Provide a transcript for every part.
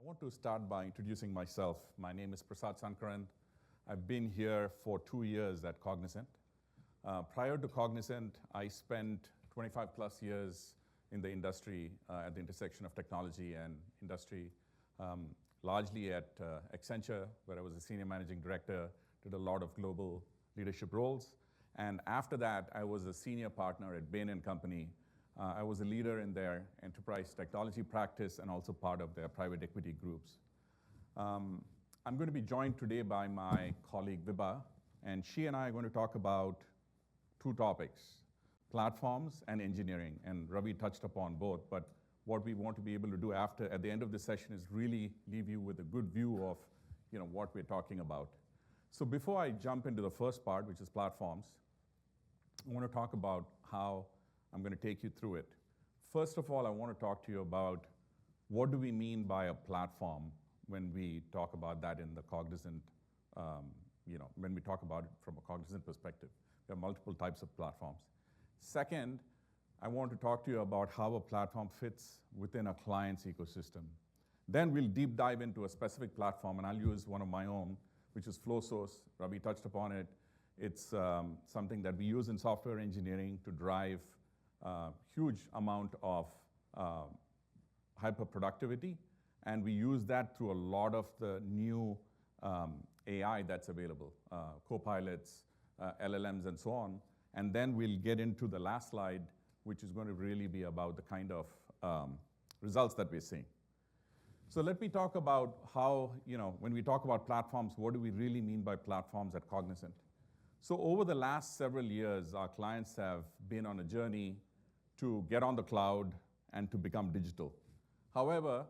I want to start by introducing myself. My name is Prasad Sankaran. I've been here for 2 years at Cognizant. Prior to Cognizant, I spent 25 plus years in the industry at the intersection of technology and industry, largely at Accenture, where I was a senior managing director, did a lot of global leadership roles. And after that, I was a senior partner at Bain & Company. I was a leader in their enterprise technology practice and also part of their private equity groups. I'm going to be joined today by my colleague Vibha, and she and I are going to talk about two topics, platforms and engineering. And Ravi touched upon both, but what we want to be able to do at the end of the session is really leave you with a good view of what we're talking about. So before I jump into the first part, which is platforms, I want to talk about how I'm going to take you through it. First of all, I want to talk to you about what do we mean by a platform when we talk about that in the Cognizant, when we talk about it from a Cognizant perspective. There are multiple types of platforms. Second, I want to talk to you about how a platform fits within a client's ecosystem. Then we'll deep dive into a specific platform, and I'll use one of my own, which is FlowSource. Ravi touched upon it. It's something that we use in software engineering to drive huge amount of hyper productivity, and we use that through a lot of the new AI that's available, co-pilots, LLMs, and so on. And then we'll get into the last slide, which is going to really be about the kind of results that we're seeing. So let me talk about how, when we talk about platforms, what do we really mean by platforms at Cognizant? So over the last several years, our clients have been on a journey to get on the cloud and to become digital. However,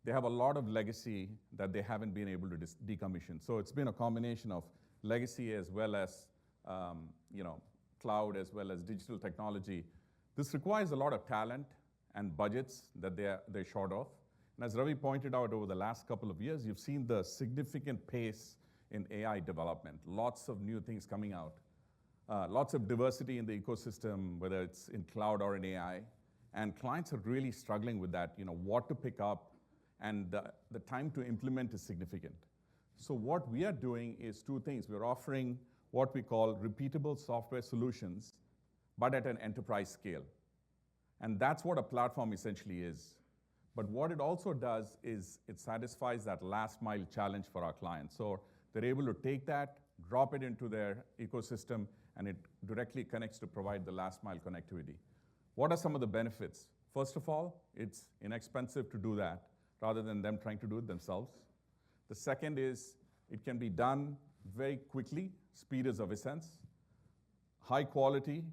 they have a lot of legacy that they haven't been able to decommission. So it's been a combination of legacy as well as cloud as well as digital technology. This requires a lot of talent and budgets that they're short of. And as Ravi pointed out, over the last couple of years, you've seen the significant pace in AI development, lots of new things coming out. Lots of diversity in the ecosystem, whether it's in cloud or in AI. And clients are really struggling with that, what to pick up, and the time to implement is significant. So what we are doing is two things. We're offering what we call repeatable software solutions, but at an enterprise scale. And that's what a platform essentially is. But what it also does is it satisfies that last mile challenge for our clients. So they're able to take that, drop it into their ecosystem, and it directly connects to provide the last mile connectivity. What are some of the benefits? First of all, it's inexpensive to do that rather than them trying to do it themselves. The second is it can be done very quickly. Speed is of essence, high quality,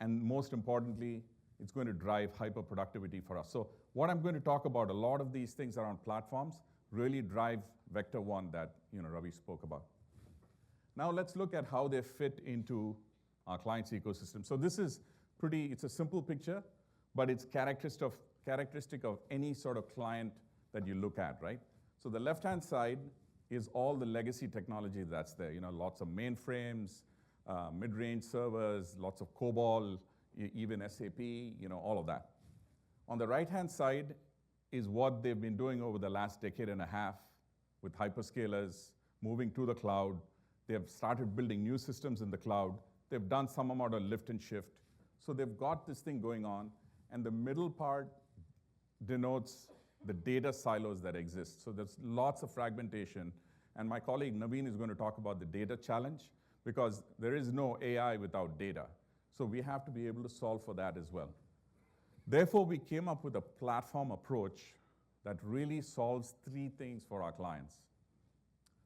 and most importantly, it's going to drive hyper productivity for us. So what I'm going to talk about, a lot of these things around platforms really drive vector one that Ravi spoke about. Now let's look at how they fit into our client's ecosystem. So this is it's a simple picture, but it's characteristic of any sort of client that you look at, right? So the left-hand side is all the legacy technology that's there. Lots of mainframes, mid-range servers, lots of COBOL, even SAP, all of that. On the right-hand side is what they've been doing over the last decade and a half with hyperscalers moving to the cloud. They have started building new systems in the cloud. They've done some amount of lift and shift. So they've got this thing going on. And the middle part denotes the data silos that exist. So there's lots of fragmentation. And my colleague Naveen is going to talk about the data challenge because there is no AI without data. So we have to be able to solve for that as well. Therefore, we came up with a platform approach that really solves three things for our clients.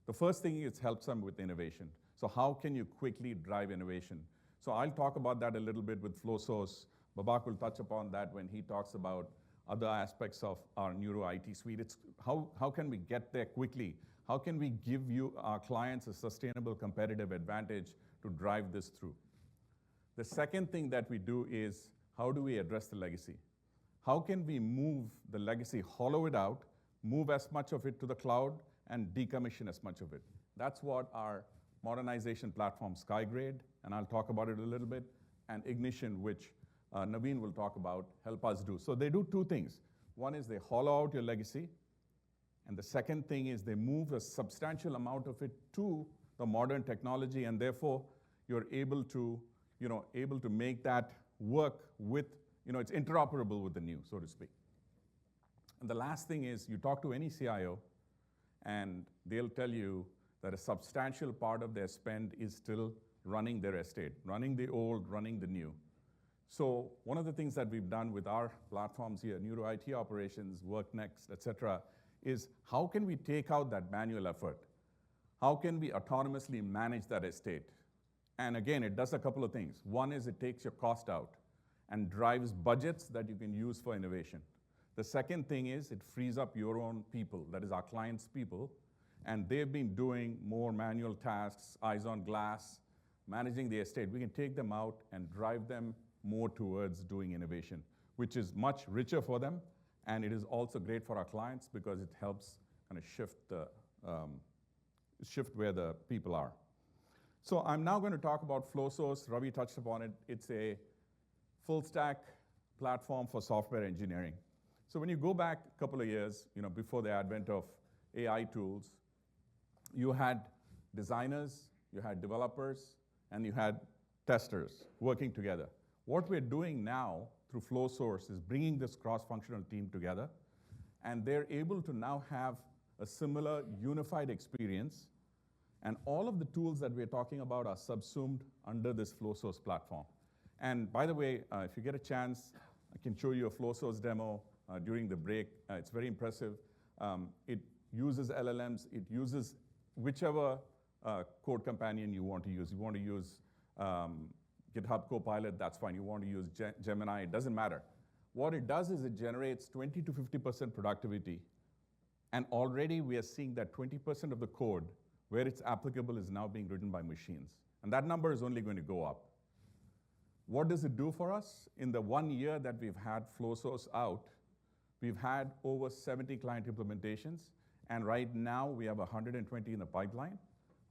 The first thing is helps them with innovation. So how can you quickly drive innovation? So I'll talk about that a little bit with FlowSource. Babak will touch upon that when he talks about other aspects of our Neuro IT suite. It's how can we get there quickly? How can we give our clients a sustainable competitive advantage to drive this through? The second thing that we do is how do we address the legacy? How can we move the legacy, hollow it out, move as much of it to the cloud, and decommission as much of it? That's what our modernization platform, SkyGrade, and I'll talk about it a little bit, and Ignition, which Naveen will talk about, help us do. So they do two things. One is they hollow out your legacy, And the second thing is they move a substantial amount of it to the modern technology, and therefore you're able to, able to make that work with, it's interoperable with the new, so to speak. And the last thing is you talk to any CIO, and they'll tell you that a substantial part of their spend is still running their estate, running the old, running the new. So one of the things that we've done with our platforms here, Neuro IT Operations, WorkNext, et cetera, is how can we take out that manual effort? How can we autonomously manage that estate? And again, it does a couple of things. One is it takes your cost out and drives budgets that you can use for innovation. The second thing is it frees up your own people, that is our clients' people, and they've been doing more manual tasks, eyes on glass, managing the estate. We can take them out and drive them more towards doing innovation, which is much richer for them, and it is also great for our clients because it helps kind of shift where the people are. So I'm now going to talk about FlowSource. Ravi touched upon it. It's a full stack platform for software engineering. So when you go back a couple of years, before the advent of AI tools, you had designers, you had developers, and you had testers working together. What we're doing now through FlowSource is bringing this cross-functional team together, and they're able to now have a similar unified experience, and all of the tools that we're talking about are subsumed under this FlowSource platform. And by the way, if you get a chance, I can show you a FlowSource demo during the break. It's very impressive. It uses LLMs. It uses whichever code companion you want to use. You want to use GitHub Copilot, that's fine. You want to use Gemini, it doesn't matter. What it does is it generates 20 to 50% productivity, and already we are seeing that 20% of the code where it's applicable is now being written by machines. And that number is only going to go up. What does it do for us? In the 1 year that we've had FlowSource out, we've had over 70 client implementations, and right now we have 120 in the pipeline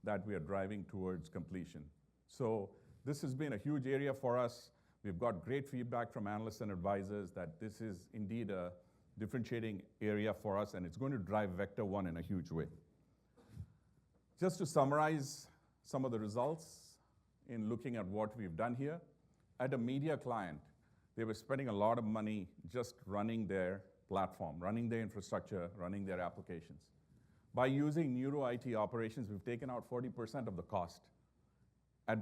that we are driving towards completion. So this has been a huge area for us. We've got great feedback from analysts and advisors that this is indeed a differentiating area for us, and it's going to drive Vector One in a huge way. Just to summarize some of the results in looking at what we've done here, at a media client, they were spending a lot of money just running their platform, running their infrastructure, running their applications. By using Neuro IT Operations, we've taken out 40% of the cost.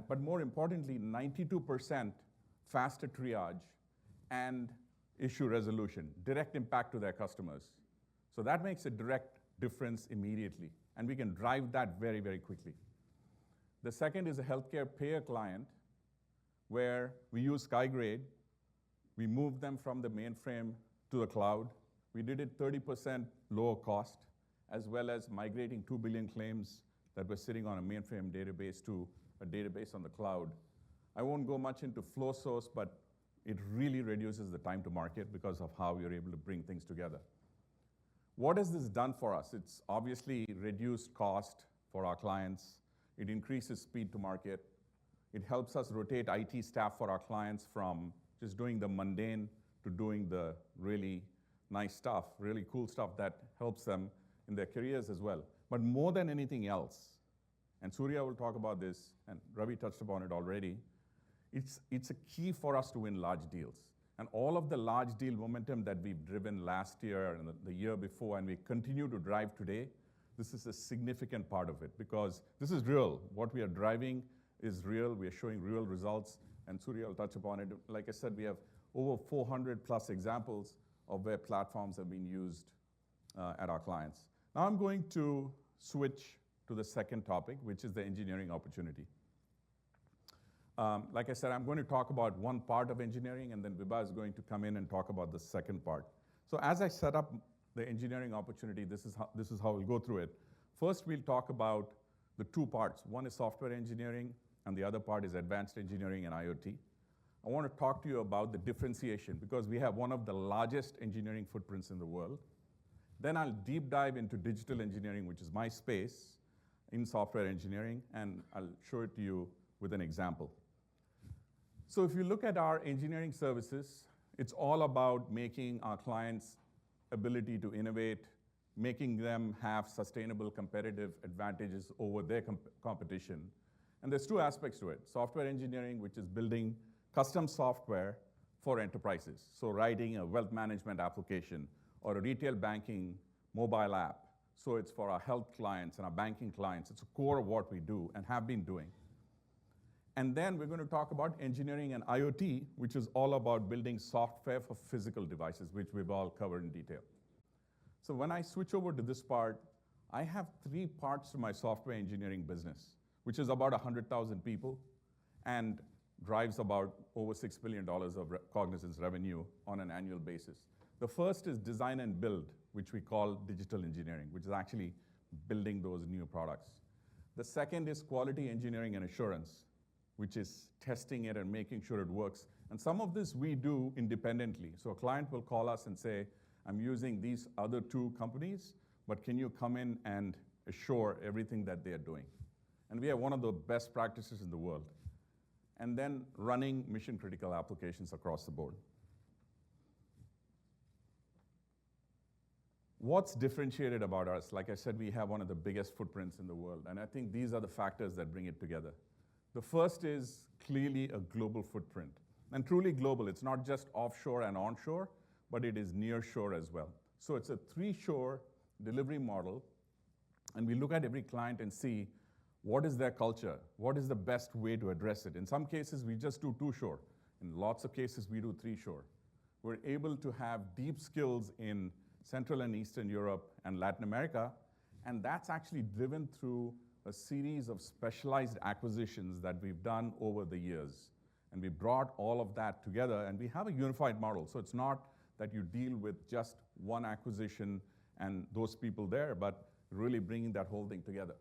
But more importantly, 92% faster triage and issue resolution, direct impact to their customers. So that makes a direct difference immediately, and we can drive that very, very quickly. The second is a healthcare payer client where we use SkyGrade. We moved them from the mainframe to the cloud. We did it 30% lower cost, as well as migrating 2 billion claims that were sitting on a mainframe database to a database on the cloud. I won't go much into FlowSource, but it really reduces the time to market because of how we're able to bring things together. What has this done for us? It's obviously reduced cost for our clients. It increases speed to market. It helps us rotate IT staff for our clients from just doing the mundane to doing the really nice stuff, really cool stuff that helps them in their careers as well. But more than anything else, and Surya will talk about this, and Ravi touched upon it already, it's a key for us to win large deals. And all of the large deal momentum that we've driven last year and the year before, and we continue to drive today, this is a significant part of it because this is real. What we are driving is real. We are showing real results, and Surya will touch upon it. Like I said, we have over 400 plus examples of where platforms have been used at our clients. Now I'm going to switch to the second topic, which is the engineering opportunity. Like I said, I'm going to talk about one part of engineering, and then Vibha is going to come in and talk about the second part. So as I set up the engineering opportunity, this is how we'll go through it. First, we'll talk about the two parts. One is software engineering, and the other part is advanced engineering and IoT. I want to talk to you about the differentiation because we have one of the largest engineering footprints in the world. Then I'll deep dive into digital engineering, which is my space in software engineering, and I'll show it to you with an example. So if you look at our engineering services, it's all about making our clients' ability to innovate, making them have sustainable competitive advantages over their competition. And there's two aspects to it. Software engineering, which is building custom software for enterprises. So writing a wealth management application or a retail banking mobile app. So it's for our health clients and our banking clients. It's a core of what we do and have been doing. And then we're going to talk about engineering and IoT, which is all about building software for physical devices, which we've all covered in detail. So when I switch over to this part, I have three parts to my software engineering business, which is about 100,000 people and drives about over $6 billion of Cognizant's revenue on an annual basis. The first is design and build, which we call digital engineering, which is actually building those new products. The second is quality engineering and assurance, which is testing it and making sure it works. And some of this we do independently. So a client will call us and say, I'm using these other two companies, but can you come in and assure everything that they're doing? And we have one of the best practices in the world. And then running mission-critical applications across the board. What's differentiated about us? Like I said, we have one of the biggest footprints in the world, and I think these are the factors that bring it together. The first is clearly a global footprint, and truly global. It's not just offshore and onshore, but it is nearshore as well. So it's a three-shore delivery model, and we look at every client and see what is their culture, what is the best way to address it. In some cases, we just do two-shore. In lots of cases, we do three-shore. We're able to have deep skills in Central and Eastern Europe and Latin America, and that's actually driven through a series of specialized acquisitions that we've done over the years. And we brought all of that together, and we have a unified model. So it's not that you deal with just one acquisition and those people there, but really bringing that whole thing together.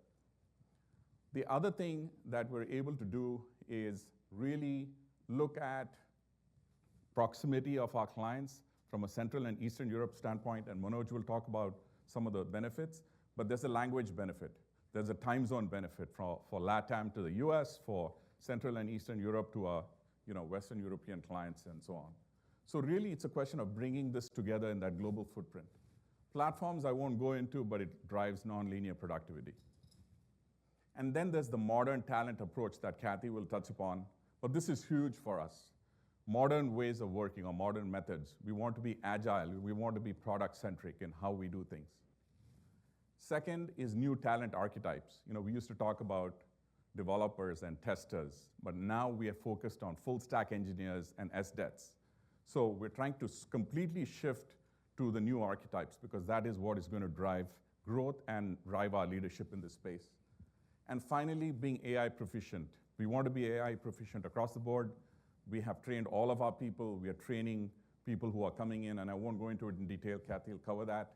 The other thing that we're able to do is really look at proximity of our clients from a Central and Eastern Europe standpoint, and Manoj will talk about some of the benefits, but there's a language benefit. There's a time zone benefit for LATAM to the US, for Central and Eastern Europe to our Western European clients, and so on. So really, it's a question of bringing this together in that global footprint. Platforms I won't go into, but it drives nonlinear productivity. And then there's the modern talent approach that Kathy will touch upon, but this is huge for us. Modern ways of working or modern methods. We want to be agile. We want to be product-centric in how we do things. Second is new talent archetypes. We used to talk about developers and testers, but now we are focused on full-stack engineers and SDETs. So we're trying to completely shift to the new archetypes because that is what is going to drive growth and drive our leadership in this space. And finally, being AI proficient. We want to be AI proficient across the board. We have trained all of our people. We are training people who are coming in, and I won't go into it in detail. Kathy will cover that.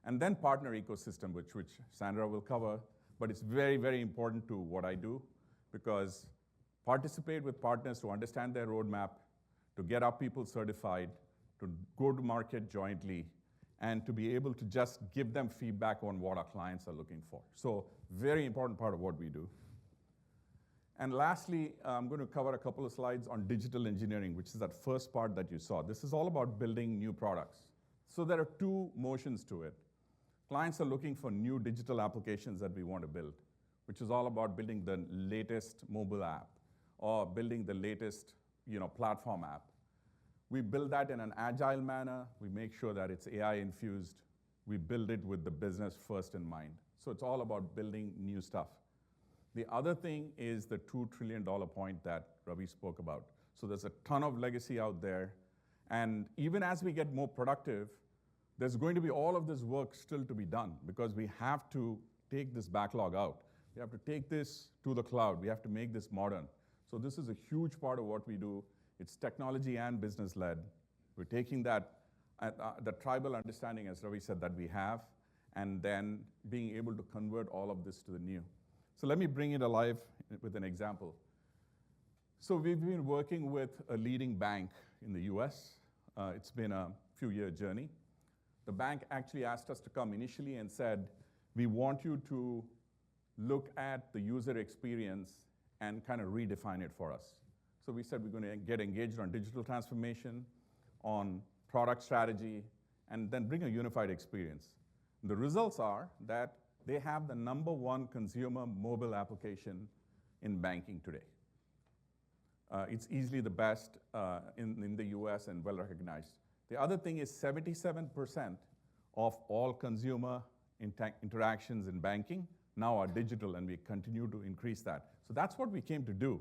And then partner ecosystem, which Sandra will cover. But it's very, very important to what I do because participate with partners to understand their roadmap, to get our people certified, to go to market jointly, and to be able to just give them feedback on what our clients are looking for. So very important part of what we do. And lastly, I'm going to cover a couple of slides on digital engineering, which is that first part that you saw. This is all about building new products. So there are two motions to it. Clients are looking for new digital applications that we want to build, which is all about building the latest mobile app or building the latest platform app. We build that in an agile manner. We make sure that it's AI infused. We build it with the business first in mind. So it's all about building new stuff. The other thing is the $2 trillion point that Ravi spoke about. So there's a ton of legacy out there. And even as we get more productive, there's going to be all of this work still to be done because we have to take this backlog out. We have to take this to the cloud. We have to make this modern. So this is a huge part of what we do. It's technology and business-led. We're taking that, the tribal understanding, as Ravi said, that we have, and then being able to convert all of this to the new. So let me bring it alive with an example. So we've been working with a leading bank in the US. It's been a few-year journey. The bank actually asked us to come initially and said, we want you to look at the user experience and kind of redefine it for us. So we said we're going to get engaged on digital transformation, on product strategy, and then bring a unified experience. The results are that they have the #1 consumer mobile application in banking today. It's easily the best in the US and well recognized. The other thing is 77% of all consumer interactions in banking now are digital, and we continue to increase that. So that's what we came to do.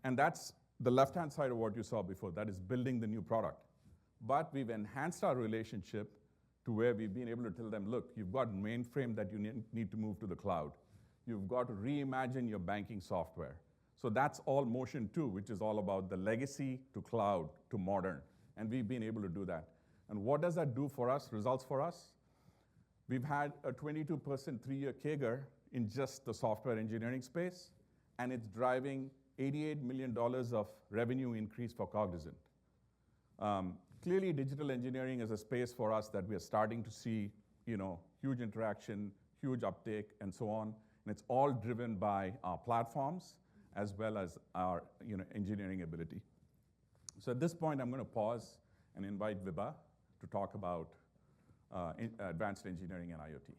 And that's the left-hand side of what you saw before, that is building the new product. But we've enhanced our relationship to where we've been able to tell them, look, you've got mainframe that you need to move to the cloud. You've got to reimagine your banking software. So that's all motion 2, which is all about the legacy to cloud to modern. And we've been able to do that. And what does that do for us, results for us? We've had a 22% 3-year CAGR in just the software engineering space, and it's driving $88 million of revenue increase for Cognizant. Clearly, digital engineering is a space for us that we are starting to see, huge interaction, huge uptake, and so on. And it's all driven by our platforms as well as our engineering ability. So at this point, I'm going to pause and invite Vibha to talk about advanced engineering and IoT.